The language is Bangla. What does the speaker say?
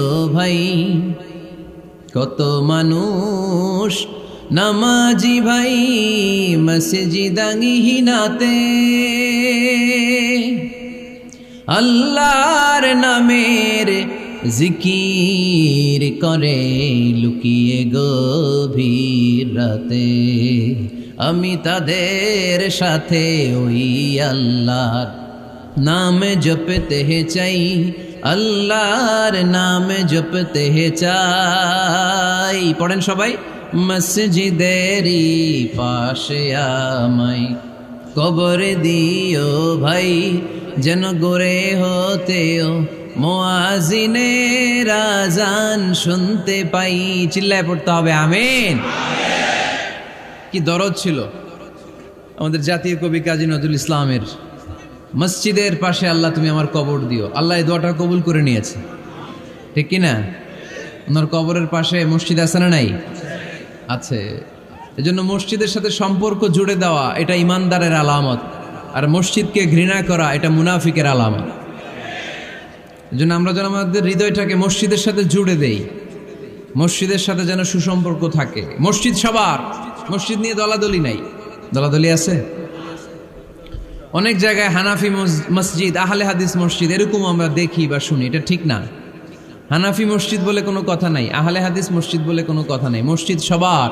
ও ভাই কত মানুষ নামাজি ভাই মসজিদাঙ্গিহীনাতে আল্লাহর নামের জিকির করে লুকিয়ে গভীর রাতে। আমি তাদের সাথে ওই আল্লাহর নাম জপতে চাই, আল্লাহর নাম জপতে চাই। পড়েন সবাই। মসজিদেরই পাশে আমায় কবর দিও ভাই, যেন গড়ে হতেও মুয়াজ্জিনের আযান শুনতে পাই। চিল্লায় পড়তে হবে আমিন। কি দরদ ছিল আমাদের জাতীয় কবি কাজী নজরুল ইসলামের। মসজিদের পাশে আল্লাহ তুমি আমার কবর দিও। আল্লাহ এই দোয়াটা কবুল করে নিয়েছে, ঠিক কিনা? ওনার কবরের পাশে মসজিদ আছে না নাই? আছে। এজন্য মসজিদের সাথে সম্পর্ক জুড়ে দেওয়া এটা ইমানদারের আলামত, আর মসজিদকে ঘৃণা করা এটা মুনাফিকের আলামত। এজন্য আমরা যেন আমাদের হৃদয়টাকে মসজিদের সাথে জুড়ে দেই, মসজিদের সাথে যেন সুসম্পর্ক থাকে। মসজিদ সবার, মসজিদ নিয়ে দলাদলি নাই। দলাদলি আছে অনেক জায়গায়। হানাফি মসজিদ, আহলে হাদিস মসজিদ এরকম আমরা দেখি বা শুনি, এটা ঠিক না। হানাফি মসজিদ বলে কোনো কথা নাই, আহলে হাদিস মসজিদ বলে কোনো কথা নাই। মসজিদ সবার।